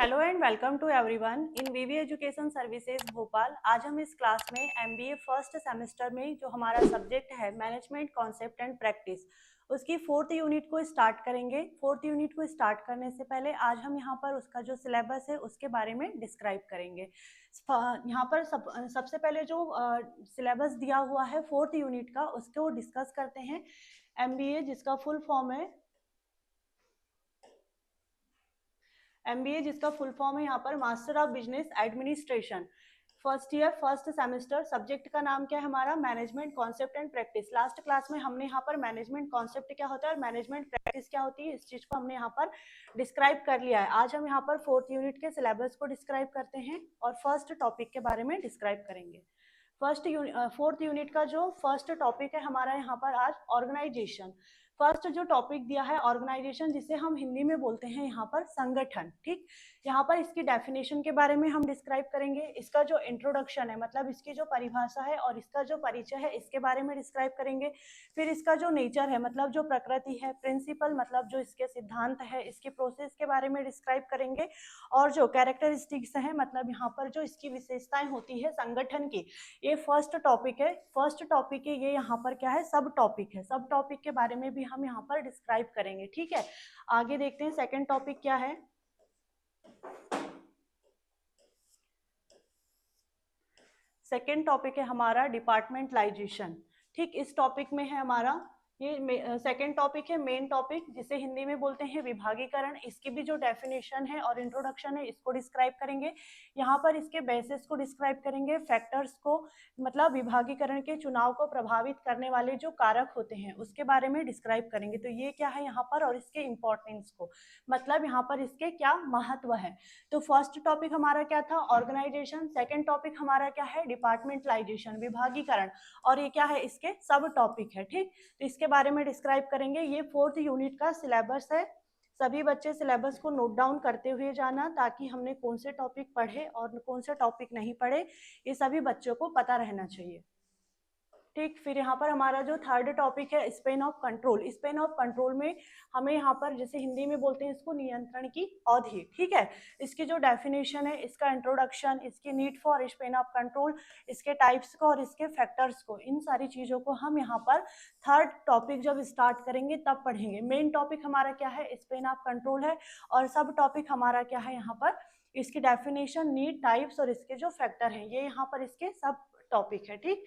Hello and welcome to everyone in VV education services Bhopal. आज हम इस क्लास में एमबीए फर्स्ट सेमेस्टर में जो हमारा सब्जेक्ट है मैनेजमेंट कॉन्सेप्ट एंड प्रैक्टिस, उसकी फोर्थ यूनिट को स्टार्ट करेंगे। फोर्थ यूनिट को स्टार्ट करने से पहले आज हम यहाँ पर उसका जो सिलेबस है उसके बारे में डिस्क्राइब करेंगे। यहाँ पर सबसे पहले जो सिलेबस दिया हुआ है फोर्थ यूनिट का उसको डिस्कस करते हैं। एमबीए जिसका फुल फॉर्म है एमबीए जिसका फुल फॉर्म है यहाँ पर master of business administration, first year first semester. Subject का नाम क्या है हमारा? Management concept and practice. Last class में हमने यहाँ पर मैनेजमेंट कॉन्सेप्ट क्या होता है और मैनेजमेंट प्रैक्टिस क्या होती है इस चीज को हमने यहाँ पर डिस्क्राइब कर लिया है। आज हम यहाँ पर फोर्थ यूनिट के सिलेबस को डिस्क्राइब करते हैं और फर्स्ट टॉपिक के बारे में डिस्क्राइब करेंगे। फोर्थ यूनिट का जो फर्स्ट टॉपिक है हमारा यहाँ पर आज ऑर्गेनाइजेशन। फर्स्ट जो टॉपिक दिया है ऑर्गेनाइजेशन, जिसे हम हिंदी में बोलते हैं यहाँ पर संगठन। ठीक, यहाँ पर इसकी डेफिनेशन के बारे में हम डिस्क्राइब करेंगे। इसका जो इंट्रोडक्शन है मतलब इसकी जो परिभाषा है और इसका जो परिचय है इसके बारे में डिस्क्राइब करेंगे। फिर इसका जो नेचर है मतलब जो प्रकृति है, प्रिंसिपल मतलब जो इसके सिद्धांत है, इसकी प्रोसेस के बारे में डिस्क्राइब करेंगे। और जो कैरेक्टरिस्टिक्स है मतलब यहाँ पर जो इसकी विशेषताएं होती है संगठन की, ये फर्स्ट टॉपिक है। फर्स्ट टॉपिक है ये, यहाँ पर क्या है सब टॉपिक है। सब टॉपिक के बारे में भी हम यहाँ पर डिस्क्राइब करेंगे। ठीक है, आगे देखते हैं सेकंड टॉपिक क्या है। सेकंड टॉपिक है हमारा डिपार्टमेंटलाइजेशन। ठीक, इस टॉपिक में है हमारा ये सेकंड टॉपिक है मेन टॉपिक, जिसे हिंदी में बोलते हैं विभागीकरण। इसकी भी जो डेफिनेशन है और इंट्रोडक्शन है इसको डिस्क्राइब करेंगे। यहाँ पर इसके बेसिस को डिस्क्राइब करेंगे, फैक्टर्स को मतलब विभागीकरण के चुनाव को प्रभावित करने वाले जो कारक होते हैं उसके बारे में डिस्क्राइब करेंगे। तो ये क्या है यहाँ पर और इसके इंपॉर्टेंस को मतलब यहाँ पर इसके क्या महत्व है। तो फर्स्ट टॉपिक हमारा क्या था? ऑर्गेनाइजेशन। सेकंड टॉपिक हमारा क्या है? डिपार्टमेंटलाइजेशन, विभागीकरण। और ये क्या है? इसके सब टॉपिक है। ठीक, तो इसके बारे में डिस्क्राइब करेंगे। ये फोर्थ यूनिट का सिलेबस है। सभी बच्चे सिलेबस को नोट डाउन करते हुए जाना, ताकि हमने कौन से टॉपिक पढ़े और कौन से टॉपिक नहीं पढ़े ये सभी बच्चों को पता रहना चाहिए। ठीक, फिर यहाँ पर हमारा जो थर्ड टॉपिक है span of control. Span of control में हमें यहाँ पर जैसे हिंदी में बोलते हैं इसको नियंत्रण की अवधि। ठीक है, इसकी जो डेफिनेशन है, इसका इंट्रोडक्शन, इसकी need for span of control, इसके टाइप्स को और इसके फैक्टर्स को, इन सारी चीज़ों को हम यहाँ पर थर्ड टॉपिक जब स्टार्ट करेंगे तब पढ़ेंगे। मेन टॉपिक हमारा क्या है? स्पेन ऑफ कंट्रोल है। और सब टॉपिक हमारा क्या है यहाँ पर? इसकी डेफिनेशन, नीड, टाइप्स और इसके जो फैक्टर हैं, ये यहाँ पर इसके सब टॉपिक है। ठीक,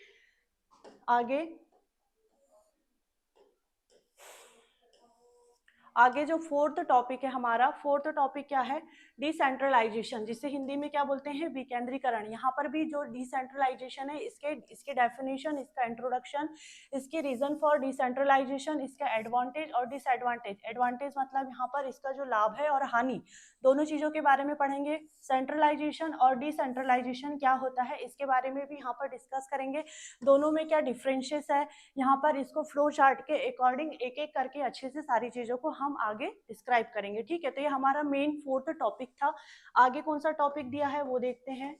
आगे जो फोर्थ टॉपिक है हमारा, फोर्थ टॉपिक क्या है? डिसेंट्रलाइजेशन, जिसे हिंदी में क्या बोलते हैं? विकेंद्रीकरण। यहाँ पर भी जो डिसेंट्रलाइजेशन है इसके डेफिनेशन, इसका इंट्रोडक्शन, इसके रीजन फॉर डिसेंट्रलाइजेशन, इसका एडवांटेज और डिसएडवांटेज। एडवांटेज मतलब यहाँ पर इसका जो लाभ है और हानि, दोनों चीजों के बारे में पढ़ेंगे। सेंट्रलाइजेशन और डिसेंट्रलाइजेशन क्या होता है इसके बारे में भी यहाँ पर डिस्कस करेंगे। दोनों में क्या डिफरेंशियस है, यहाँ पर इसको फ्लो चार्ट के अकॉर्डिंग एक एक करके अच्छे से सारी चीजों को हम आगे डिस्क्राइब करेंगे। ठीक है, तो ये हमारा मेन फोर्थ टॉपिक था। आगे कौन सा टॉपिक दिया है वो देखते हैं।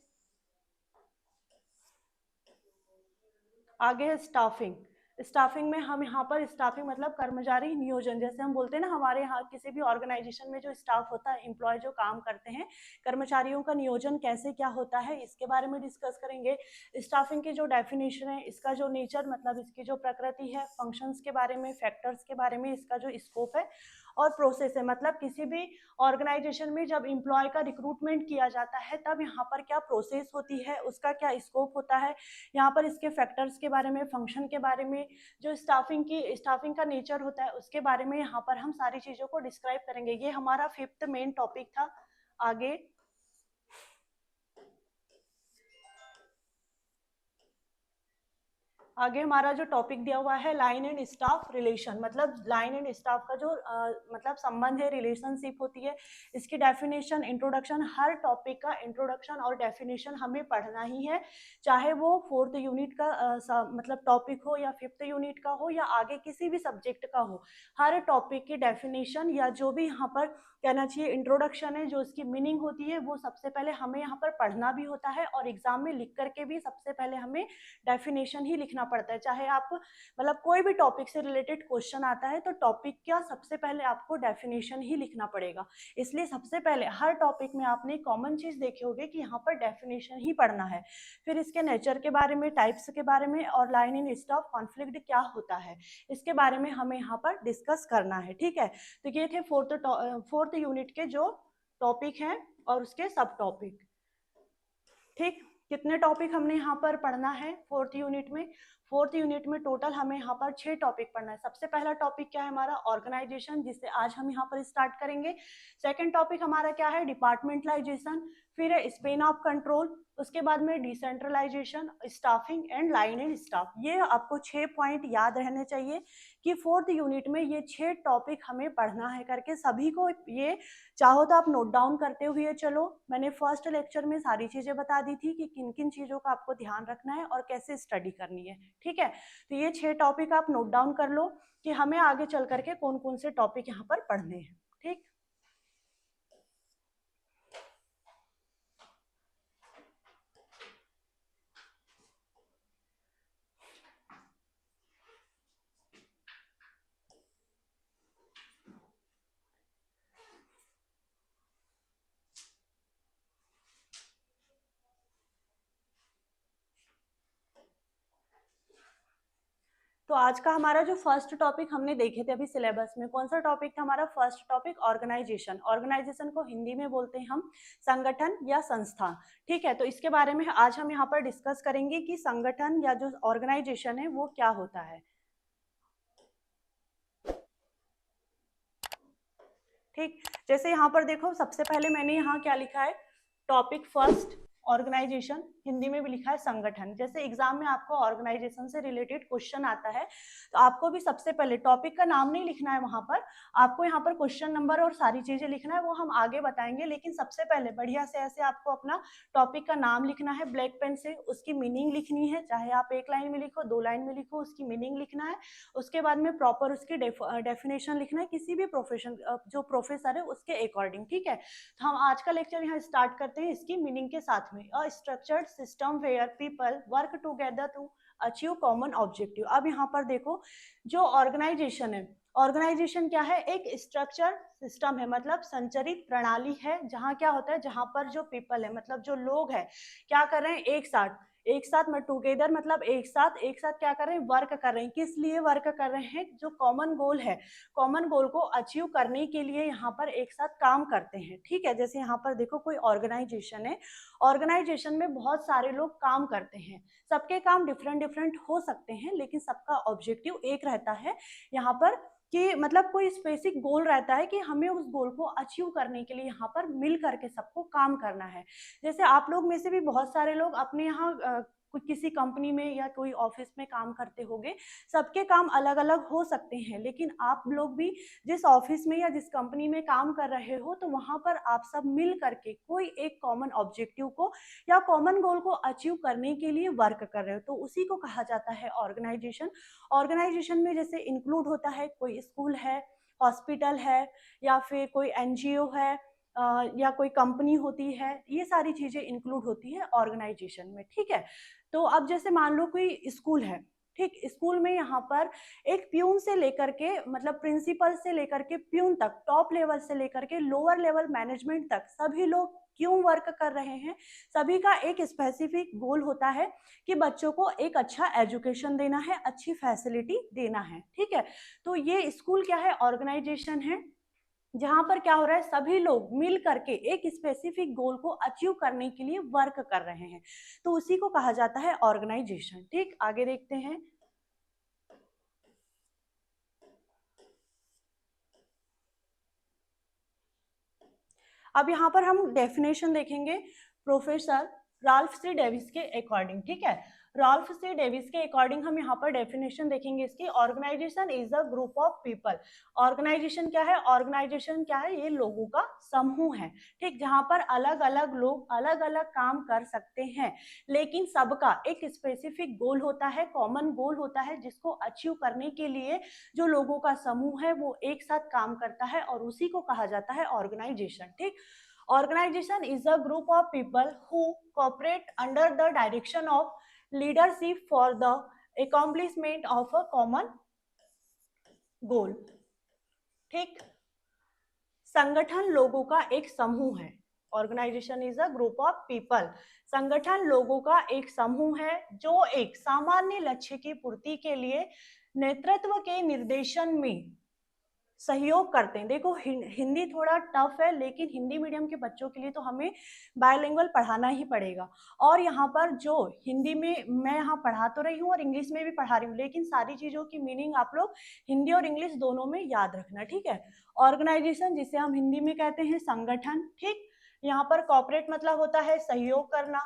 आगे है स्टाफिंग। स्टाफिंग में हम यहाँ पर स्टाफिंग मतलब कर्मचारी नियोजन, जैसे हम बोलते हैं ना हमारे यहाँ किसी भी ऑर्गेनाइजेशन में जो स्टाफ होता है, एम्प्लॉय जो काम करते हैं, कर्मचारियों का नियोजन कैसे क्या होता है इसके बारे में डिस्कस करेंगे। स्टाफिंग की जो डेफिनेशन है, इसका जो नेचर मतलब इसकी जो प्रकृति है, फंक्शंस के बारे में, फैक्टर्स के बारे में, इसका जो स्कोप है और प्रोसेस है मतलब किसी भी ऑर्गेनाइजेशन में जब एम्प्लॉय का रिक्रूटमेंट किया जाता है तब यहाँ पर क्या प्रोसेस होती है, उसका क्या स्कोप होता है, यहाँ पर इसके फैक्टर्स के बारे में, फंक्शन के बारे में, जो स्टाफिंग का नेचर होता है उसके बारे में यहाँ पर हम सारी चीज़ों को डिस्क्राइब करेंगे। ये हमारा फिफ्थ मेन टॉपिक था। आगे हमारा जो टॉपिक दिया हुआ है लाइन एंड स्टाफ रिलेशन, मतलब लाइन एंड स्टाफ का जो मतलब संबंध है, रिलेशनशिप होती है, इसकी डेफिनेशन, इंट्रोडक्शन। हर टॉपिक का इंट्रोडक्शन और डेफिनेशन हमें पढ़ना ही है, चाहे वो फोर्थ यूनिट का मतलब टॉपिक हो या फिफ्थ यूनिट का हो या आगे किसी भी सब्जेक्ट का हो। हर टॉपिक की डेफिनेशन या जो भी यहाँ पर कहना चाहिए इंट्रोडक्शन है, जो इसकी मीनिंग होती है, वो सबसे पहले हमें यहाँ पर पढ़ना भी होता है और एग्जाम में लिख करके भी सबसे पहले हमें डेफिनेशन ही लिखना लिखना पड़ता है, चाहे आप मतलब कोई भी टॉपिक से रिलेटेड क्वेश्चन आता है तो टॉपिक का सबसे पहले आपको डेफिनेशन ही लिखना पड़ेगा। इसलिए सबसे पहले हर टॉपिक में आपने कॉमन चीज देखी होगी कि यहाँ पर डेफिनेशन ही पढ़ना है, फिर इसके नेचर के बारे में, टाइप्स के बारे में और लाइन इन स्टॉप कॉन्फ्लिक्ट क्या होता है इसके बारे में हमें यहाँ पर डिस्कस करना है। ठीक है, तो ये थे फोर्थ यूनिट के जो टॉपिक हैं और उसके सब टॉपिक। ठीक, कितने टॉपिक हमने यहाँ पर पढ़ना है फोर्थ यूनिट में? फोर्थ यूनिट में टोटल हमें यहाँ पर 6 टॉपिक पढ़ना है। सबसे पहला टॉपिक क्या है हमारा? ऑर्गेनाइजेशन, जिससे आज हम यहाँ पर स्टार्ट करेंगे। सेकंड टॉपिक हमारा क्या है? डिपार्टमेंटलाइजेशन। फिर है स्पेन ऑफ कंट्रोल, उसके बाद में decentralisation, staffing and line and staff. ये आपको 6 पॉइंट याद रहने चाहिए कि फोर्थ यूनिट में ये 6 टॉपिक हमें पढ़ना है करके। सभी को ये चाहो तो आप नोट डाउन करते हुए चलो। मैंने फर्स्ट लेक्चर में सारी चीजें बता दी थी कि किन किन चीजों का आपको ध्यान रखना है और कैसे स्टडी करनी है। ठीक है, तो ये 6 टॉपिक आप नोट डाउन कर लो कि हमें आगे चल करके कौन कौन से टॉपिक यहाँ पर पढ़ने हैं। ठीक, तो आज का हमारा जो फर्स्ट टॉपिक हमने देखे थे अभी सिलेबस में, कौन सा टॉपिक था हमारा? First topic organisation. ऑर्गेनाइजेशन को हिंदी में बोलते हैं हम संगठन या संस्था। ठीक है, तो इसके बारे में आज हम यहाँ पर डिस्कस करेंगे कि संगठन या जो ऑर्गेनाइजेशन है वो क्या होता है। ठीक, जैसे यहाँ पर देखो सबसे पहले मैंने यहाँ क्या लिखा है? टॉपिक फर्स्ट ऑर्गेनाइजेशन, हिंदी में भी लिखा है संगठन। जैसे एग्जाम में आपको ऑर्गेनाइजेशन से रिलेटेड क्वेश्चन आता है तो आपको भी सबसे पहले टॉपिक का नाम नहीं लिखना है, वहां पर आपको यहाँ पर क्वेश्चन नंबर और सारी चीजें लिखना है, वो हम आगे बताएंगे। लेकिन सबसे पहले बढ़िया से ऐसे आपको अपना टॉपिक का नाम लिखना है ब्लैक पेन से, उसकी मीनिंग लिखनी है, चाहे आप 1 लाइन में लिखो 2 लाइन में लिखो, उसकी मीनिंग लिखना है। उसके बाद में प्रॉपर उसकी डेफिनेशन लिखना है, किसी भी प्रोफेशन जो प्रोफेसर है उसके अकॉर्डिंग। ठीक है, तो हम आज का लेक्चर यहाँ स्टार्ट करते हैं इसकी मीनिंग के साथ में। A structured system where people work together to achieve common objective. अब यहाँ पर देखो जो ऑर्गेनाइजेशन है, ऑर्गेनाइजेशन क्या है? एक स्ट्रक्चर सिस्टम है, मतलब संचरित प्रणाली है, जहाँ क्या होता है, जहाँ पर जो पीपल है मतलब जो लोग हैं क्या कर रहे हैं? एक साथ में टुगेदर मतलब एक साथ क्या कर रहे हैं? वर्क कर रहे हैं। किस लिए वर्क कर रहे हैं? जो कॉमन गोल है, कॉमन गोल को अचीव करने के लिए यहाँ पर एक साथ काम करते हैं। ठीक है, जैसे यहाँ पर देखो कोई ऑर्गेनाइजेशन है, ऑर्गेनाइजेशन में बहुत सारे लोग काम करते हैं, सबके काम डिफरेंट डिफरेंट हो सकते हैं लेकिन सबका ऑब्जेक्टिव एक रहता है यहाँ पर कि मतलब कोई स्पेसिफिक गोल रहता है कि हमें उस गोल को अचीव करने के लिए यहाँ पर मिल करके सबको काम करना है। जैसे आप लोग में से भी बहुत सारे लोग अपने यहाँ किसी कंपनी में या कोई ऑफिस में काम करते होंगे, सबके काम अलग अलग हो सकते हैं, लेकिन आप लोग भी जिस ऑफिस में या जिस कंपनी में काम कर रहे हो तो वहां पर आप सब मिल करके कोई एक कॉमन ऑब्जेक्टिव को या कॉमन गोल को अचीव करने के लिए वर्क कर रहे हो, तो उसी को कहा जाता है ऑर्गेनाइजेशन। ऑर्गेनाइजेशन में जैसे इंक्लूड होता है कोई स्कूल है, हॉस्पिटल है, या फिर कोई एनजीओ है, या कोई कंपनी होती है, ये सारी चीजें इंक्लूड होती है ऑर्गेनाइजेशन में। ठीक है, तो अब जैसे मान लो कोई स्कूल है, ठीक, स्कूल में यहाँ पर एक प्यून से लेकर के मतलब प्रिंसिपल से लेकर के प्यून तक, टॉप लेवल से लेकर के लोअर लेवल मैनेजमेंट तक सभी लोग क्यों वर्क कर रहे हैं? सभी का एक स्पेसिफिक गोल होता है कि बच्चों को एक अच्छा एजुकेशन देना है, अच्छी फैसिलिटी देना है। ठीक है, तो ये स्कूल क्या है? ऑर्गेनाइजेशन है, जहां पर क्या हो रहा है? सभी लोग मिल करके एक स्पेसिफिक गोल को अचीव करने के लिए वर्क कर रहे हैं, तो उसी को कहा जाता है ऑर्गेनाइजेशन। ठीक, आगे देखते हैं। अब यहाँ पर हम डेफिनेशन देखेंगे प्रोफेसर राल्फ सी डेविस के अकॉर्डिंग। ठीक है, राल्फ सी डेविस के अकॉर्डिंग हम यहाँ पर डेफिनेशन देखेंगे इसकी। Organisation is a group of people. Organisation क्या है? ऑर्गेनाइजेशन क्या है? ये लोगों का समूह है, ठीक, जहाँ पर अलग अलग लोग अलग अलग काम कर सकते हैं, लेकिन सबका एक स्पेसिफिक गोल होता है, कॉमन गोल होता है, जिसको अचीव करने के लिए जो लोगों का समूह है वो एक साथ काम करता है और उसी को कहा जाता है ऑर्गेनाइजेशन। ठीक, organization is a group of people who cooperate under the direction of leadership for the accomplishment of a common goal। ठीक, संगठन लोगों का एक समूह है। Organisation is a group of people. संगठन लोगों का एक समूह है जो एक सामान्य लक्ष्य की पूर्ति के लिए नेतृत्व के निर्देशन में सहयोग करते हैं। देखो हिंदी थोड़ा टफ है, लेकिन हिंदी मीडियम के बच्चों के लिए तो हमें बायलिंगुअल पढ़ाना ही पड़ेगा। और यहाँ पर जो हिंदी में मैं यहाँ पढ़ा तो रही हूँ और इंग्लिश में भी पढ़ा रही हूँ, लेकिन सारी चीजों की मीनिंग आप लोग हिंदी और इंग्लिश दोनों में याद रखना, ठीक है। ऑर्गेनाइजेशन जिसे हम हिंदी में कहते हैं संगठन, ठीक। यहाँ पर कॉर्पोरेट मतलब होता है सहयोग करना,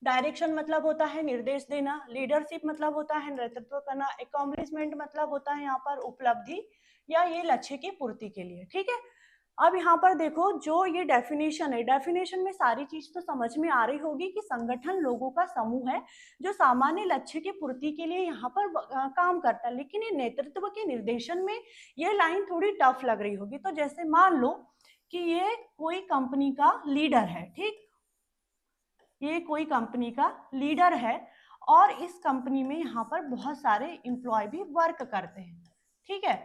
डायरेक्शन मतलब होता है निर्देश देना, लीडरशिप मतलब होता है नेतृत्व करना, अकॉम्प्लिशमेंट मतलब होता है यहाँ पर उपलब्धि या ये लक्ष्य की पूर्ति के लिए, ठीक है। अब यहाँ पर देखो जो ये डेफिनेशन है, डेफिनेशन में सारी चीज तो समझ में आ रही होगी कि संगठन लोगों का समूह है जो सामान्य लक्ष्य की पूर्ति के लिए यहाँ पर काम करता है। लेकिन ये नेतृत्व के निर्देशन में ये लाइन थोड़ी टफ लग रही होगी। तो जैसे मान लो कि ये कोई कंपनी का लीडर है, ठीक, ये कोई कंपनी का लीडर है और इस कंपनी में यहाँ पर बहुत सारे एम्प्लॉय भी वर्क करते हैं, ठीक है।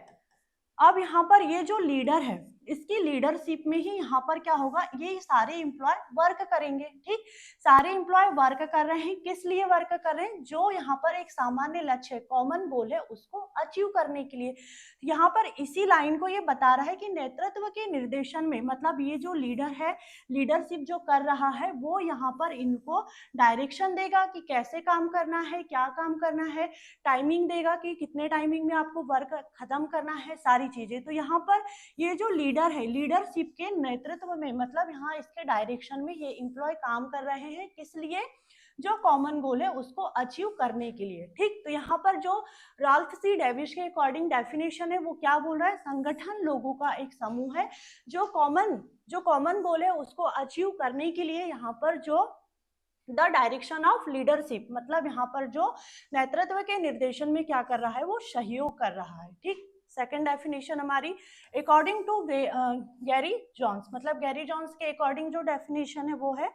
अब यहाँ पर ये जो लीडर है इसकी लीडरशिप में ही यहाँ पर क्या होगा, ये सारे एम्प्लॉय वर्क करेंगे, ठीक। सारे एम्प्लॉय वर्क कर रहे हैं, किस लिए वर्क कर रहे हैं, जो यहाँ पर एक सामान्य लक्ष्य कॉमन गोल है उसको अचीव करने के लिए। यहाँ पर इसी लाइन को ये बता रहा है कि नेतृत्व के निर्देशन में, मतलब ये जो लीडर है लीडरशिप जो कर रहा है वो यहाँ पर इनको डायरेक्शन देगा कि कैसे काम करना है, क्या काम करना है, टाइमिंग देगा कि कितने टाइमिंग में आपको वर्क खत्म करना है, सारी चीजें। तो यहाँ पर ये जो लीडर है लीडरशिप के नेतृत्व में, मतलब यहाँ इसके डायरेक्शन में ये एम्प्लॉय काम कर रहे हैं, किस लिए, जो कॉमन गोल है उसको अचीव करने के लिए, ठीक। तो यहाँ पर जो राल्फ सी डेविस के अकॉर्डिंग डेफिनेशन है वो क्या बोल रहा है, संगठन लोगों का एक समूह है जो कॉमन गोल है उसको अचीव करने के लिए यहाँ पर जो द डायरेक्शन ऑफ लीडरशिप, मतलब यहाँ पर जो नेतृत्व के निर्देशन में क्या कर रहा है वो सहयोग कर रहा है, ठीक। सेकंड डेफिनेशन हमारी अकॉर्डिंग टू गैरी जॉन्स, मतलब गैरी जॉन्स के अकॉर्डिंग जो डेफिनेशन है वो है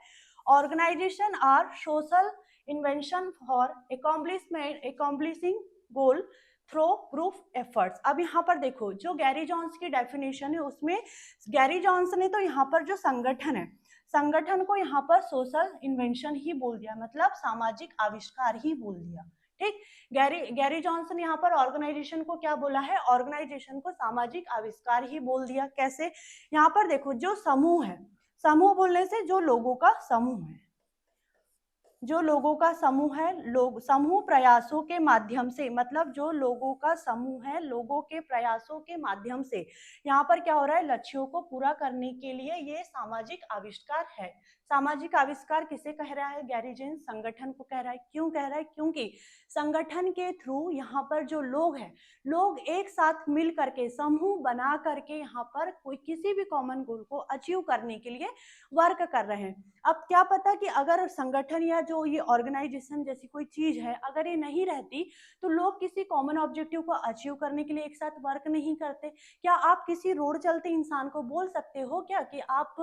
organization are social invention for accomplishing goal through proof efforts. अब यहाँ पर देखो जो गैरी जॉन्स की डेफिनेशन है उसमें गैरी जॉन्स ने तो यहाँ पर जो संगठन है, संगठन को यहाँ पर सोशल इन्वेंशन ही बोल दिया, मतलब सामाजिक आविष्कार ही बोल दिया, ठीक। गैरी जॉन्सन यहाँ पर ऑर्गेनाइजेशन को क्या बोला है, ऑर्गेनाइजेशन को सामाजिक आविष्कार ही बोल दिया। कैसे, यहाँ पर देखो जो समूह है, समूह बोलने से जो लोगों का समूह है, जो लोगों का समूह है, लोग समूह प्रयासों के माध्यम से, मतलब जो लोगों का समूह है लोगों के प्रयासों के माध्यम से यहाँ पर क्या हो रहा है, लक्ष्यों को पूरा करने के लिए ये सामाजिक आविष्कार है। सामाजिक आविष्कार किसे कह रहा है, गैरी जॉन्स संगठन को कह रहा है। क्यों कह रहा है, क्योंकि संगठन के थ्रू यहाँ पर जो लोग हैं, लोग एक साथ मिल करके समूह बना करके यहाँ पर कोई किसी भी कॉमन गोल को अचीव करने के लिए वर्क कर रहे हैं। अब क्या पता कि अगर संगठन या जो ये ऑर्गेनाइजेशन जैसी कोई चीज है अगर ये नहीं रहती तो लोग किसी कॉमन ऑब्जेक्टिव को अचीव करने के लिए एक साथ वर्क नहीं करते। क्या आप किसी रोड चलते इंसान को बोल सकते हो क्या कि आप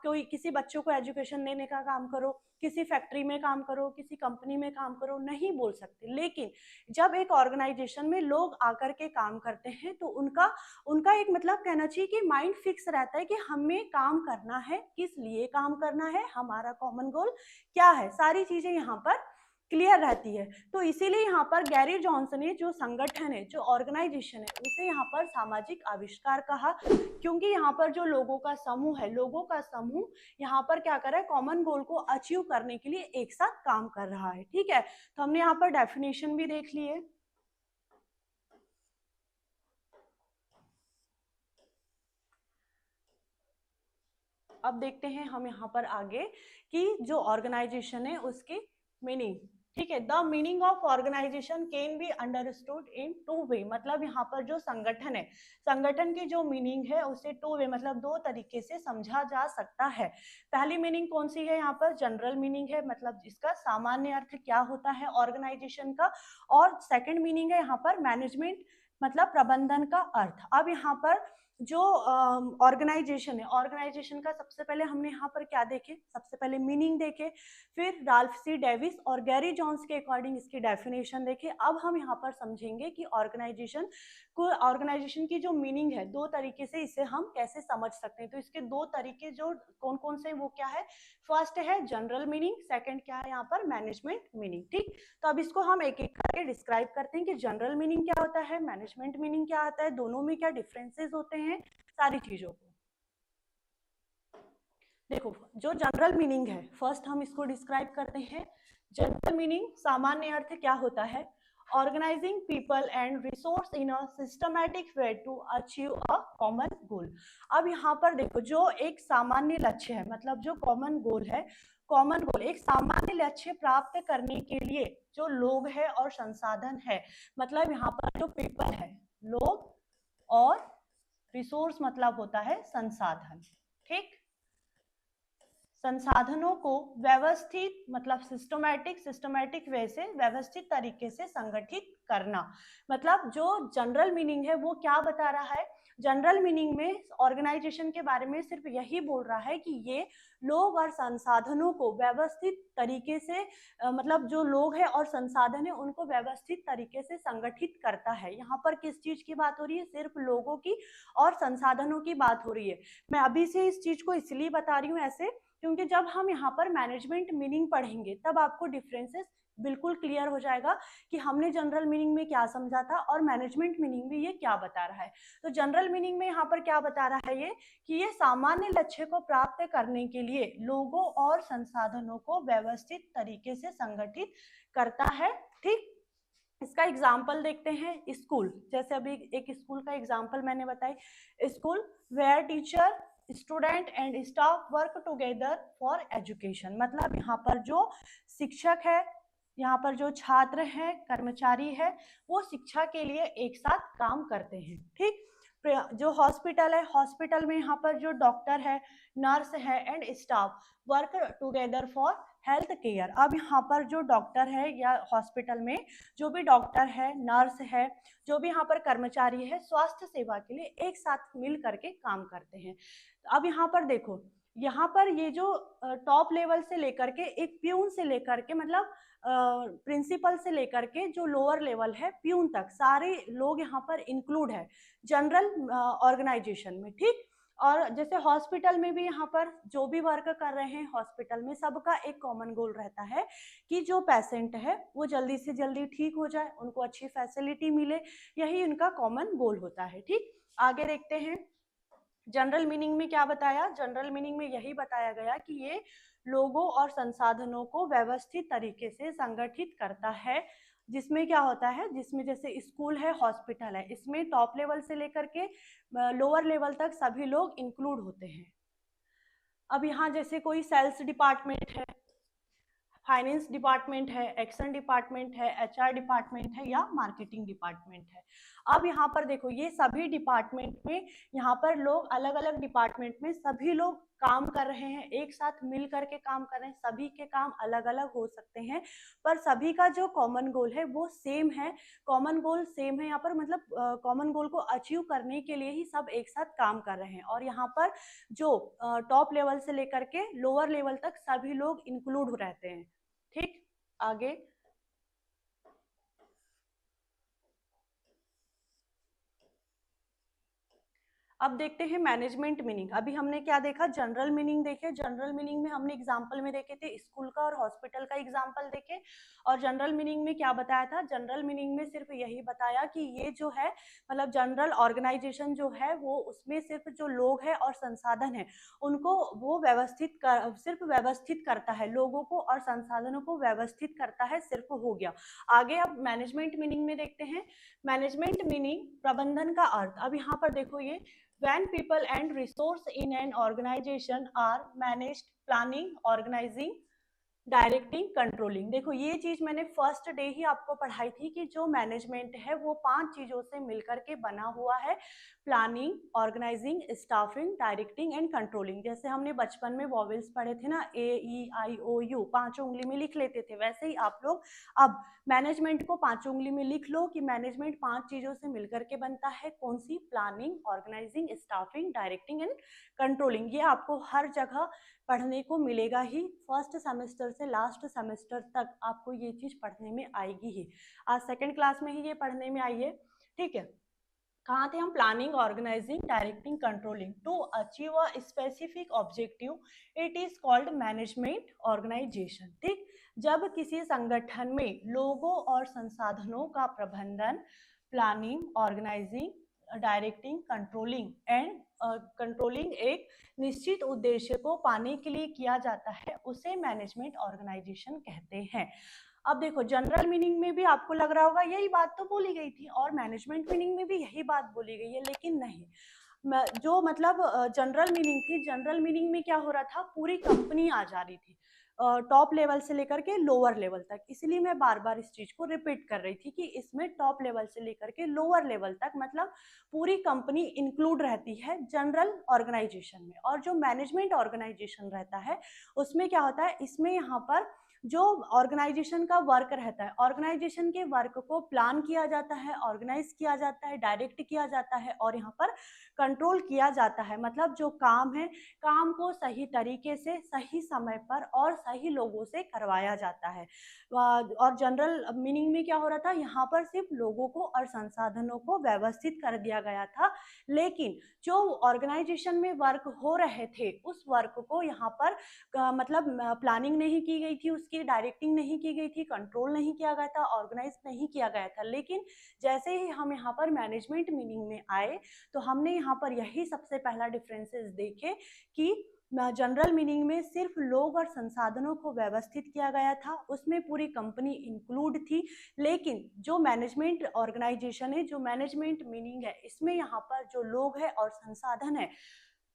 कोई किसी बच्चों को एजुकेशन देने का काम करो, किसी फैक्ट्री में काम करो, किसी कंपनी में काम करो, नहीं बोल सकते। लेकिन जब एक ऑर्गेनाइजेशन में लोग आकर के काम करते हैं तो उनका एक मतलब कहना चाहिए कि माइंड फिक्स रहता है कि हमें काम करना है, किस लिए काम करना है, हमारा कॉमन गोल क्या है, सारी चीजें यहाँ पर क्लियर रहती है। तो इसीलिए यहाँ पर गैरी जॉन्सन ने जो संगठन है, जो ऑर्गेनाइजेशन है, उसे यहाँ पर सामाजिक आविष्कार कहा, क्योंकि यहाँ पर जो लोगों का समूह है, लोगों का समूह यहाँ पर क्या कर रहा है, कॉमन गोल को अचीव करने के लिए एक साथ काम कर रहा है, ठीक है। तो हमने यहाँ पर डेफिनेशन भी देख ली है। अब देखते हैं हम यहाँ पर आगे कि जो ऑर्गेनाइजेशन है उसकी मीनिंग, ठीक है। The meaning of organisation can be understood in two way, मतलब यहाँ पर जो संगठन है, संगठन की जो मीनिंग है उसे टू वे मतलब दो तरीके से समझा जा सकता है। पहली मीनिंग कौन सी है, यहाँ पर जनरल मीनिंग है, मतलब जिसका सामान्य अर्थ क्या होता है ऑर्गेनाइजेशन का। और सेकंड मीनिंग है यहाँ पर मैनेजमेंट, मतलब प्रबंधन का अर्थ। अब यहाँ पर जो ऑर्गेनाइजेशन है, ऑर्गेनाइजेशन का सबसे पहले हमने यहाँ पर क्या देखे, सबसे पहले मीनिंग देखे, फिर राल्फ सी डेविस और गैरी जॉन्स के अकॉर्डिंग इसकी डेफिनेशन देखे। अब हम यहाँ पर समझेंगे कि ऑर्गेनाइजेशन की जो मीनिंग है, दो तरीके से इसे हम कैसे समझ सकते हैं। तो इसके दो तरीके जो कौन कौन से, वो क्या है, फर्स्ट है जनरल मीनिंग, सेकंड क्या है यहाँ पर, मैनेजमेंट मीनिंग। ठीक, तो अब इसको हम एक एक करके डिस्क्राइब करते हैं कि जनरल मीनिंग क्या होता है, मैनेजमेंट मीनिंग क्या आता है, दोनों में क्या डिफरेंसेस होते हैं, सारी चीजों को। देखो, जो जनरल मीनिंग है, फर्स्ट हम इसको डिस्क्राइब करते हैं। जनरल मीनिंग सामान्य अर्थ क्या होता है, organising people and resource in a systematic way to achieve a common goal. अब यहाँ पर देखो, जो एक सामान्य लक्ष्य है, मतलब जो कॉमन गोल है, कॉमन गोल एक सामान्य लक्ष्य प्राप्त करने के लिए जो लोग है और संसाधन है, मतलब यहाँ पर जो पीपल है, लोग, और रिसोर्स मतलब होता है संसाधन। ठीक, संसाधनों को व्यवस्थित मतलब सिस्टमैटिक वे से, व्यवस्थित तरीके से संगठित करना। मतलब जो जनरल मीनिंग है वो क्या बता रहा है, जनरल मीनिंग में ऑर्गेनाइजेशन के बारे में सिर्फ यही बोल रहा है कि ये लोग और संसाधनों को व्यवस्थित तरीके से मतलब जो लोग हैं और संसाधन है उनको व्यवस्थित तरीके से संगठित करता है। यहाँ पर किस चीज की बात हो रही है, सिर्फ लोगों की और संसाधनों की बात हो रही है। मैं अभी से इस चीज को इसलिए बता रही हूँ ऐसे, क्योंकि जब हम यहाँ पर मैनेजमेंट मीनिंग पढ़ेंगे तब आपको डिफरेंसेस बिल्कुल क्लियर हो जाएगा कि हमने जनरल मीनिंग में क्या समझा था और मैनेजमेंट मीनिंग में ये क्या बता रहा है। तो जनरल मीनिंग में यहाँ पर क्या बता रहा है ये, कि ये सामान्य लक्ष्य को प्राप्त करने के लिए लोगों और संसाधनों को व्यवस्थित तरीके से संगठित करता है। ठीक, इसका एग्जाम्पल देखते हैं, स्कूल, जैसे अभी एक स्कूल का एग्जाम्पल मैंने बताई, school where teacher student and staff work together for education. मतलब यहाँ पर जो शिक्षक है, यहाँ पर जो छात्र हैं, कर्मचारी है, वो शिक्षा के लिए एक साथ काम करते हैं। ठीक, जो हॉस्पिटल है, हॉस्पिटल में यहाँ पर जो डॉक्टर है, नर्स है and staff work together for health care. अब यहाँ पर जो डॉक्टर है या हॉस्पिटल में जो भी डॉक्टर है, नर्स है, जो भी यहाँ पर कर्मचारी है, स्वास्थ्य सेवा के लिए एक साथ मिल करके काम करते हैं। अब यहाँ पर देखो, यहाँ पर ये जो टॉप लेवल से लेकर के, एक प्यून से लेकर के, मतलब प्रिंसिपल से लेकर के जो लोअर लेवल है प्यून तक, सारे लोग यहाँ पर इंक्लूड है जनरल ऑर्गेनाइजेशन में। ठीक, और जैसे हॉस्पिटल में भी यहाँ पर जो भी वर्क कर रहे हैं हॉस्पिटल में, सबका एक कॉमन गोल रहता है कि जो पेशेंट है वो जल्दी से जल्दी ठीक हो जाए, उनको अच्छी फैसिलिटी मिले, यही उनका कॉमन गोल होता है। ठीक, आगे देखते हैं, जनरल मीनिंग में क्या बताया, जनरल मीनिंग में यही बताया गया कि ये लोगों और संसाधनों को व्यवस्थित तरीके से संगठित करता है, जिसमें क्या होता है, जिसमें जैसे स्कूल है, हॉस्पिटल है, इसमें टॉप लेवल से लेकर के लोअर लेवल तक सभी लोग इंक्लूड होते हैं। अब यहाँ जैसे कोई सेल्स डिपार्टमेंट है, फाइनेंस डिपार्टमेंट है, एक्शन डिपार्टमेंट है, एचआर डिपार्टमेंट है या मार्केटिंग डिपार्टमेंट है। अब यहाँ पर देखो, ये सभी डिपार्टमेंट में यहाँ पर लोग अलग अलग डिपार्टमेंट में सभी लोग काम कर रहे हैं, एक साथ मिल करके काम कर रहे हैं। सभी के काम अलग अलग हो सकते हैं पर सभी का जो कॉमन गोल है वो सेम है, कॉमन गोल सेम है यहाँ पर, मतलब कॉमन गोल को अचीव करने के लिए ही सब एक साथ काम कर रहे हैं। और यहाँ पर जो टॉप लेवल से लेकर के लोअर लेवल तक सभी लोग इंक्लूड रहते हैं। ठीक, आगे अब देखते हैं मैनेजमेंट मीनिंग। अभी हमने क्या देखा, जनरल मीनिंग देखे, जनरल मीनिंग में हमने एग्जांपल में देखे थे स्कूल का और हॉस्पिटल का एग्जांपल देखे। और जनरल मीनिंग में क्या बताया था, जनरल मीनिंग में सिर्फ यही बताया कि ये जो है, मतलब जनरल ऑर्गेनाइजेशन जो है वो, उसमें सिर्फ जो लोग हैं और संसाधन है उनको वो सिर्फ व्यवस्थित करता है, लोगों को और संसाधनों को व्यवस्थित करता है, सिर्फ हो गया। आगे अब मैनेजमेंट मीनिंग में देखते हैं। मैनेजमेंट मीनिंग प्रबंधन का अर्थ। अब यहाँ पर देखो, ये when people and resource in an organization are managed, planning, organizing, directing, controlling. देखो ये चीज मैंने फर्स्ट डे ही आपको पढ़ाई थी कि जो मैनेजमेंट है वो 5 चीजों से मिलकर के बना हुआ है, planning, organising, staffing, directing and controlling. जैसे हमने बचपन में वॉवेल्स पढ़े थे ना, ए ई आई ओ यू, 5 उंगली में लिख लेते थे, वैसे ही आप लोग अब मैनेजमेंट को 5 उंगली में लिख लो कि मैनेजमेंट 5 चीजों से मिलकर के बनता है। कौन सी? Planning, organising, staffing, directing and controlling. ये आपको हर जगह पढ़ने को मिलेगा ही, फर्स्ट सेमेस्टर से लास्ट सेमेस्टर तक आपको ये चीज पढ़ने में आएगी ही। आज सेकंड क्लास में ही ये पढ़ने में आई है, ठीक है। कहाँ थे हम? Planning, organising, directing, controlling to achieve a specific objective, it is called management organisation. ठीक, जब किसी संगठन में लोगों और संसाधनों का प्रबंधन, प्लानिंग, ऑर्गेनाइजिंग, डायरेक्टिंग, कंट्रोलिंग एक निश्चित उद्देश्य को पाने के लिए किया जाता है, उसे मैनेजमेंट ऑर्गेनाइजेशन कहते हैं। अब देखो जनरल मीनिंग में भी आपको लग रहा होगा यही बात तो बोली गई थी, और मैनेजमेंट मीनिंग में भी यही बात बोली गई है, लेकिन नहीं। जो मतलब जनरल मीनिंग थी, जनरल मीनिंग में क्या हो रहा था, पूरी कंपनी आ जा रही थी, टॉप लेवल से लेकर के लोअर लेवल तक। इसलिए मैं बार बार इस चीज को रिपीट कर रही थी कि इसमें टॉप लेवल से लेकर के लोअर लेवल तक मतलब पूरी कंपनी इंक्लूड रहती है जनरल ऑर्गेनाइजेशन में। और जो मैनेजमेंट ऑर्गेनाइजेशन रहता है उसमें क्या होता है, इसमें यहाँ पर जो ऑर्गेनाइजेशन का वर्क रहता है, ऑर्गेनाइजेशन के वर्क को प्लान किया जाता है, ऑर्गेनाइज किया जाता है, डायरेक्ट किया जाता है और यहाँ पर कंट्रोल किया जाता है। मतलब जो काम है, काम को सही तरीके से, सही समय पर और सही लोगों से करवाया जाता है। और जनरल मीनिंग में क्या हो रहा था, यहाँ पर सिर्फ लोगों को और संसाधनों को व्यवस्थित कर दिया गया था, लेकिन जो ऑर्गेनाइजेशन में वर्क हो रहे थे उस वर्क को यहाँ पर मतलब प्लानिंग नहीं की गई थी, उसकी डायरेक्टिंग नहीं की गई थी, कंट्रोल नहीं किया गया था, ऑर्गेनाइज नहीं किया गया था। लेकिन जैसे ही हम यहाँ पर मैनेजमेंट मीनिंग में आए तो हमने यहाँ पर यही सबसे पहला डिफरेंसेस देखे कि जनरल मीनिंग में सिर्फ लोग और संसाधनों को व्यवस्थित किया गया था, उसमें पूरी कंपनी इंक्लूड थी। लेकिन जो मैनेजमेंट ऑर्गेनाइजेशन है, जो मैनेजमेंट मीनिंग है, इसमें यहाँ पर जो लोग है और संसाधन है,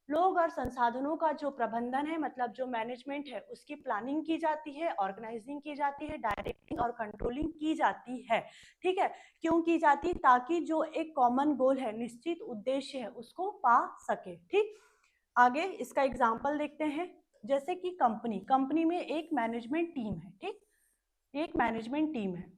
लोग और संसाधनों का जो प्रबंधन है, मतलब जो मैनेजमेंट है, उसकी प्लानिंग की जाती है, ऑर्गेनाइजिंग की जाती है, डायरेक्टिंग और कंट्रोलिंग की जाती है। ठीक है, क्यों की जाती? ताकि जो एक कॉमन गोल है, निश्चित उद्देश्य है, उसको पा सके। ठीक, आगे इसका एग्जाम्पल देखते हैं। जैसे कि कंपनी में एक मैनेजमेंट टीम है। ठीक, एक मैनेजमेंट टीम है,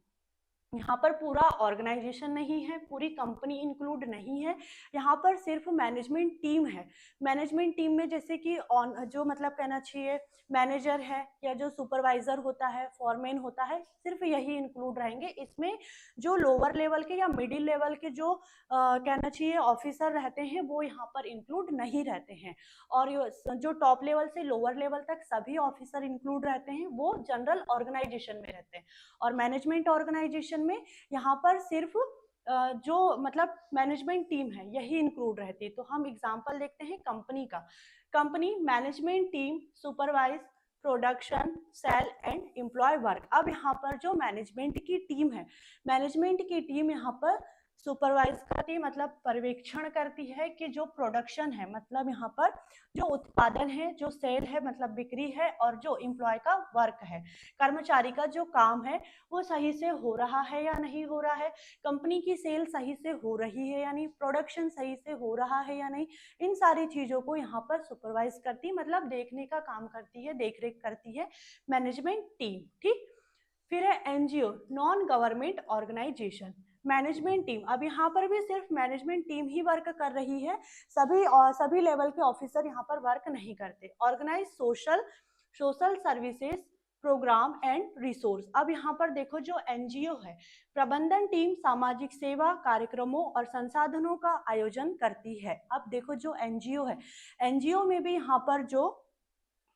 यहाँ पर पूरा ऑर्गेनाइजेशन नहीं है, पूरी कंपनी इंक्लूड नहीं है, यहाँ पर सिर्फ मैनेजमेंट टीम है। मैनेजमेंट टीम में जैसे कि ऑन जो मतलब कहना चाहिए मैनेजर है या जो सुपरवाइजर होता है, फॉरमैन होता है, सिर्फ यही इंक्लूड रहेंगे। इसमें जो लोअर लेवल के या मिडिल लेवल के जो कहना चाहिए ऑफिसर रहते हैं वो यहाँ पर इंक्लूड नहीं रहते हैं। और जो टॉप लेवल से लोअर लेवल तक सभी ऑफिसर इंक्लूड रहते हैं, वो जनरल ऑर्गेनाइजेशन में रहते हैं। और मैनेजमेंट ऑर्गेनाइजेशन में यहाँ पर सिर्फ जो मतलब मैनेजमेंट टीम है यही इंक्लूड रहती है। तो हम एग्जांपल देखते हैं कंपनी का। Company management team supervise production, sale and employ work. अब यहाँ पर जो मैनेजमेंट की टीम है, मैनेजमेंट की टीम यहाँ पर सुपरवाइज करती, मतलब पर्यवेक्षण करती है कि जो प्रोडक्शन है, मतलब यहाँ पर जो उत्पादन है, जो सेल है मतलब बिक्री है, और जो एम्प्लॉय का वर्क है, कर्मचारी का जो काम है, वो सही से हो रहा है या नहीं हो रहा है, कंपनी की सेल सही से हो रही है या नहीं, प्रोडक्शन सही से हो रहा है या नहीं, इन सारी चीजों को यहाँ पर सुपरवाइज करती, मतलब देखने का काम करती है, देखरेख करती है मैनेजमेंट टीम। ठीक, फिर है NGO, non government organisation. Management team, अब यहाँ पर भी सिर्फ मैनेजमेंट टीम ही वर्क कर रही है, सभी लेवल के ऑफिसर यहाँ पर वर्क नहीं करते। Organise social social services programme and resource. अब यहाँ पर देखो जो एनजीओ है, प्रबंधन टीम सामाजिक सेवा कार्यक्रमों और संसाधनों का आयोजन करती है। अब देखो जो एनजीओ है, एनजीओ में भी यहाँ पर जो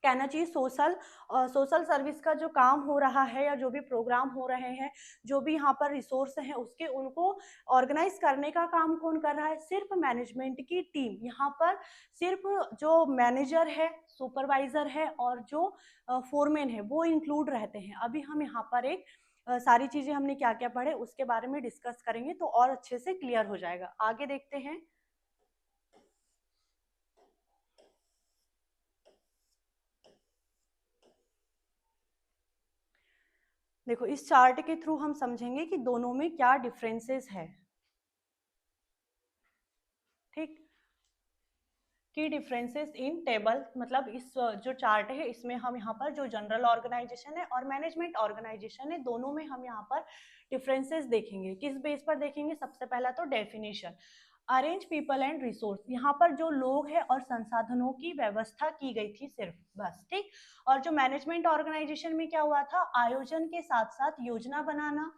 कहना चाहिए सोशल सर्विस का जो काम हो रहा है या जो भी प्रोग्राम हो रहे हैं, जो भी यहाँ पर रिसोर्स हैं, उसके उनको ऑर्गेनाइज करने का काम कौन कर रहा है? सिर्फ मैनेजमेंट की टीम। यहाँ पर सिर्फ जो मैनेजर है, सुपरवाइजर है और जो फोरमैन है वो इंक्लूड रहते हैं। अभी हम यहाँ पर एक सारी चीजें हमने क्या क्या पढ़े उसके बारे में डिस्कस करेंगे तो और अच्छे से क्लियर हो जाएगा। आगे देखते हैं। देखो इस चार्ट के थ्रू हम समझेंगे कि दोनों में क्या डिफरेंसेस है। ठीक, की डिफरेंसेस इन टेबल, मतलब इस जो चार्ट है इसमें हम यहाँ पर जो जनरल ऑर्गेनाइजेशन है और मैनेजमेंट ऑर्गेनाइजेशन है दोनों में हम यहाँ पर डिफरेंसेस देखेंगे। किस बेस पर देखेंगे? सबसे पहला तो definition, arrange people and resource, यहाँ पर जो लोग हैं और संसाधनों की व्यवस्था की गई थी सिर्फ, बस। ठीक, और जो मैनेजमेंट ऑर्गेनाइजेशन में क्या हुआ था? आयोजन के साथ साथ योजना बनाना,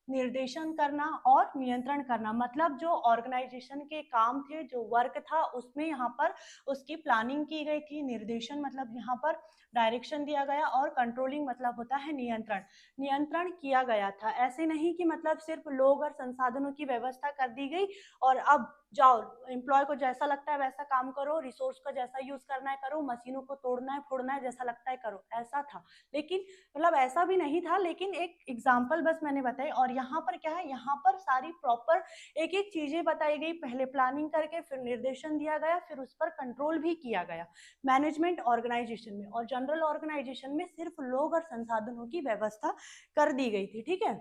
निर्देशन करना और नियंत्रण करना, मतलब जो ऑर्गेनाइजेशन के काम थे, जो वर्क था, उसमें यहाँ पर उसकी प्लानिंग की गई थी। निर्देशन मतलब यहाँ पर डायरेक्शन दिया गया, और कंट्रोलिंग मतलब होता है नियंत्रण, नियंत्रण किया गया था। ऐसे नहीं कि मतलब सिर्फ लोग और संसाधनों की व्यवस्था कर दी गई और अब जाओ एम्प्लॉय को जैसा लगता है वैसा काम करो, रिसोर्स का जैसा यूज करना है करो, मशीनों को तोड़ना है फोड़ना है जैसा लगता है करो, ऐसा था। लेकिन मतलब ऐसा भी नहीं था, लेकिन एक एग्जाम्पल बस मैंने बताई। और यहाँ पर क्या है? यहाँ पर सारी प्रॉपर एक एक चीजें बताई गई, पहले प्लानिंग करके फिर निर्देशन दिया गया, फिर उस पर कंट्रोल भी किया गया मैनेजमेंट ऑर्गेनाइजेशन में। और जनरल ऑर्गेनाइजेशन में सिर्फ लोग और संसाधनों की व्यवस्था कर दी गई थी। ठीक है,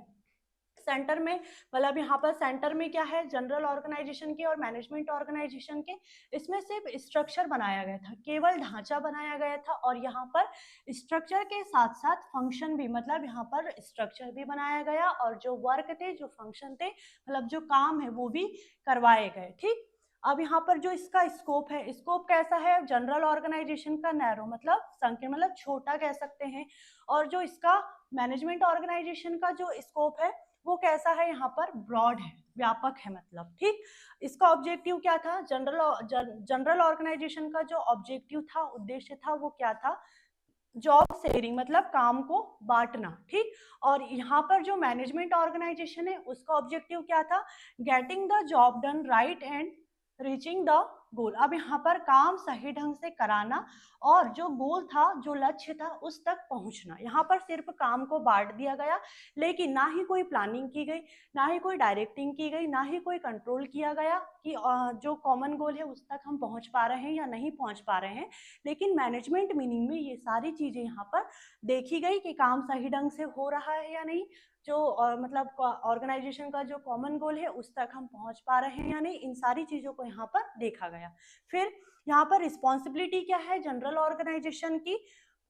सेंटर में मतलब यहाँ पर सेंटर में क्या है? जनरल ऑर्गेनाइजेशन के और मैनेजमेंट ऑर्गेनाइजेशन के, इसमें सिर्फ स्ट्रक्चर बनाया गया था, केवल ढांचा बनाया गया था। और यहाँ पर स्ट्रक्चर के साथ साथ फंक्शन भी, मतलब यहाँ पर स्ट्रक्चर भी बनाया गया और जो वर्क थे, जो फंक्शन थे, मतलब जो काम है वो भी करवाए गए। ठीक, अब यहाँ पर जो इसका स्कोप है, स्कोप कैसा है? जनरल ऑर्गेनाइजेशन का नैरो मतलब संकीर्ण, मतलब छोटा कह सकते हैं। और जो इसका मैनेजमेंट ऑर्गेनाइजेशन का जो स्कोप है वो कैसा है? यहाँ पर ब्रॉड है, व्यापक है मतलब। ठीक, इसका ऑब्जेक्टिव क्या था? जनरल ऑर्गेनाइजेशन का जो ऑब्जेक्टिव था, उद्देश्य था, वो क्या था? जॉब शेयरिंग, मतलब काम को बांटना। ठीक, और यहाँ पर जो मैनेजमेंट ऑर्गेनाइजेशन है उसका ऑब्जेक्टिव क्या था? Getting the job done right and reaching the goal. अब यहाँ पर काम सही ढंग से कराना और जो गोल था, जो लक्ष्य था, उस तक पहुंचना। यहाँ पर सिर्फ काम को बांट दिया गया, लेकिन ना ही कोई प्लानिंग की गई, ना ही कोई डायरेक्टिंग की गई, ना ही कोई कंट्रोल किया गया कि जो कॉमन गोल है उस तक हम पहुंच पा रहे हैं या नहीं पहुंच पा रहे हैं। लेकिन मैनेजमेंट मीनिंग में ये सारी चीजें यहाँ पर देखी गई कि काम सही ढंग से हो रहा है या नहीं, जो मतलब ऑर्गेनाइजेशन का जो कॉमन गोल है उस तक हम पहुंच पा रहे हैं या नहीं, इन सारी चीजों को यहाँ पर देखा गया। फिर यहाँ पर रिस्पॉन्सिबिलिटी क्या है जनरल ऑर्गेनाइजेशन की?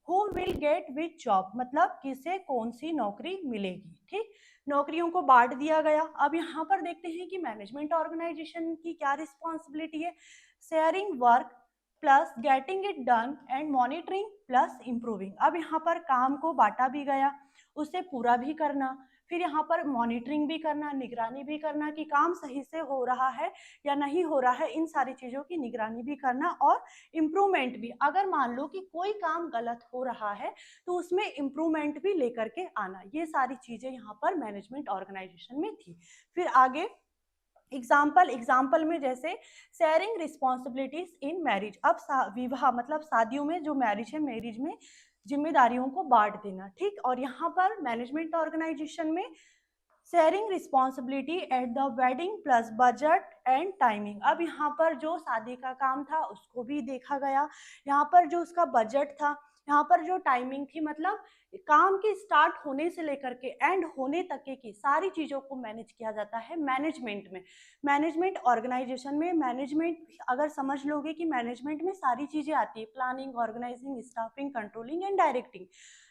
Who will get which job, मतलब किसे कौन सी नौकरी मिलेगी। ठीक, नौकरियों को बांट दिया गया। अब यहाँ पर देखते हैं कि मैनेजमेंट ऑर्गेनाइजेशन की क्या रिस्पॉन्सिबिलिटी है? Sharing work plus getting it done and monitoring plus improving. अब यहाँ पर काम को बांटा भी गया, उसे पूरा भी करना, फिर यहाँ पर मॉनिटरिंग भी करना, निगरानी भी करना कि काम सही से हो रहा है या नहीं हो रहा है, इन सारी चीजों की निगरानी भी करना, और इम्प्रूवमेंट भी। अगर मान लो कि कोई काम गलत हो रहा है तो उसमें इम्प्रूवमेंट भी लेकर के आना। ये सारी चीजें यहाँ पर मैनेजमेंट ऑर्गेनाइजेशन में थी। फिर आगे एग्जाम्पल में जैसे शेयरिंग रिस्पॉन्सिबिलिटीज इन मैरिज। अब विवाह मतलब शादियों में जो मैरिज है, मैरिज में जिम्मेदारियों को बांट देना। ठीक, और यहाँ पर मैनेजमेंट ऑर्गेनाइजेशन में sharing responsibility at the wedding plus budget and timing. अब यहाँ पर जो शादी का काम था उसको भी देखा गया, यहाँ पर जो उसका बजट था, यहाँ पर जो टाइमिंग थी, मतलब काम के स्टार्ट होने से लेकर के एंड होने तक की सारी चीजों को मैनेज किया जाता है मैनेजमेंट में। मैनेजमेंट ऑर्गेनाइजेशन में मैनेजमेंट अगर समझ लोगे कि मैनेजमेंट में सारी चीजें आती है, planning, organising, staffing, controlling and directing,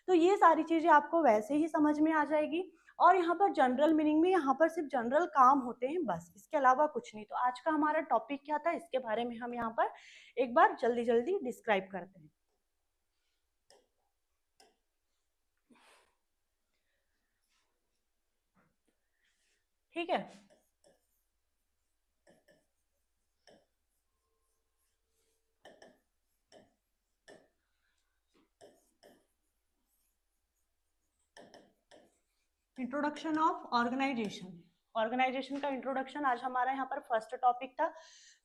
तो ये सारी चीजें आपको वैसे ही समझ में आ जाएगी। और यहाँ पर जनरल मीनिंग में यहाँ पर सिर्फ जनरल काम होते हैं बस, इसके अलावा कुछ नहीं। तो आज का हमारा टॉपिक क्या था, इसके बारे में हम यहाँ पर एक बार जल्दी जल्दी डिस्क्राइब करते हैं। ठीक है, इंट्रोडक्शन ऑफ ऑर्गेनाइजेशन। ऑर्गेनाइजेशन का इंट्रोडक्शन आज हमारा यहाँ पर फर्स्ट टॉपिक था।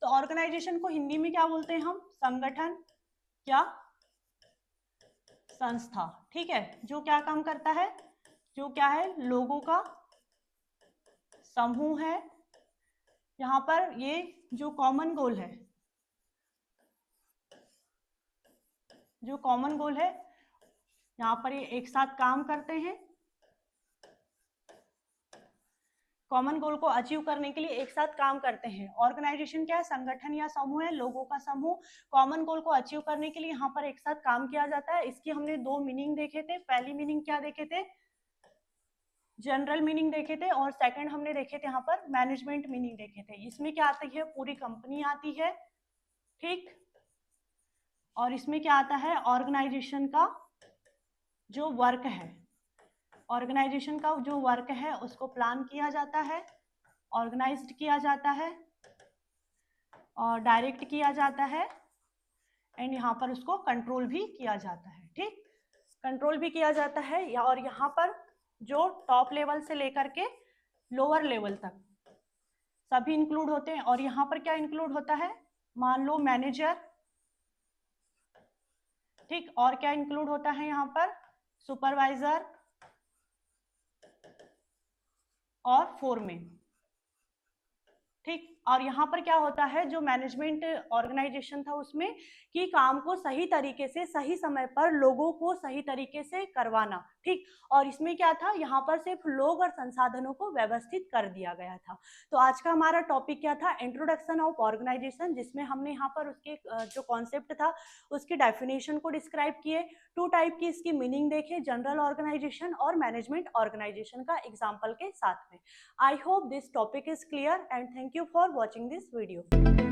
तो ऑर्गेनाइजेशन को हिंदी में क्या बोलते हैं हम? संगठन या संस्था। ठीक है, जो क्या काम करता है? जो क्या है? लोगों का समूह है। यहाँ पर ये जो कॉमन गोल है, जो कॉमन गोल है, यहाँ पर ये एक साथ काम करते हैं कॉमन गोल को अचीव करने के लिए एक साथ काम करते हैं। ऑर्गेनाइजेशन क्या है? संगठन या समूह है, लोगों का समूह। कॉमन गोल को अचीव करने के लिए यहाँ पर एक साथ काम किया जाता है। इसकी हमने दो मीनिंग देखे थे। पहली मीनिंग क्या देखे थे? जनरल मीनिंग देखे थे, और सेकंड हमने देखे थे यहाँ पर मैनेजमेंट मीनिंग देखे थे। इसमें क्या आती है? पूरी कंपनी आती है, ठीक। और इसमें क्या आता है? ऑर्गेनाइजेशन का जो वर्क है, ऑर्गेनाइजेशन का जो वर्क है उसको प्लान किया जाता है, ऑर्गेनाइज्ड किया जाता है और डायरेक्ट किया जाता है, एंड यहाँ पर उसको कंट्रोल भी किया जाता है, ठीक। कंट्रोल भी किया जाता है, और यहाँ पर जो टॉप लेवल से लेकर के लोअर लेवल तक सभी इंक्लूड होते हैं। और यहाँ पर क्या इंक्लूड होता है? मान लो मैनेजर, ठीक। और क्या इंक्लूड होता है यहाँ पर? सुपरवाइजर और फोरमैन, ठीक। और यहाँ पर क्या होता है? जो मैनेजमेंट ऑर्गेनाइजेशन था उसमें कि काम को सही तरीके से सही समय पर लोगों को सही तरीके से करवाना, ठीक। और इसमें क्या था? यहाँ पर सिर्फ लोग और संसाधनों को व्यवस्थित कर दिया गया था। तो आज का हमारा टॉपिक क्या था? इंट्रोडक्शन ऑफ ऑर्गेनाइजेशन, जिसमें हमने यहाँ पर उसके जो कॉन्सेप्ट था उसकी डेफिनेशन को डिस्क्राइब किए। टू टाइप की इसकी मीनिंग देखे, जनरल ऑर्गेनाइजेशन और मैनेजमेंट ऑर्गेनाइजेशन का एग्जाम्पल के साथ में। I hope this topic is clear, and thank you for watching this video.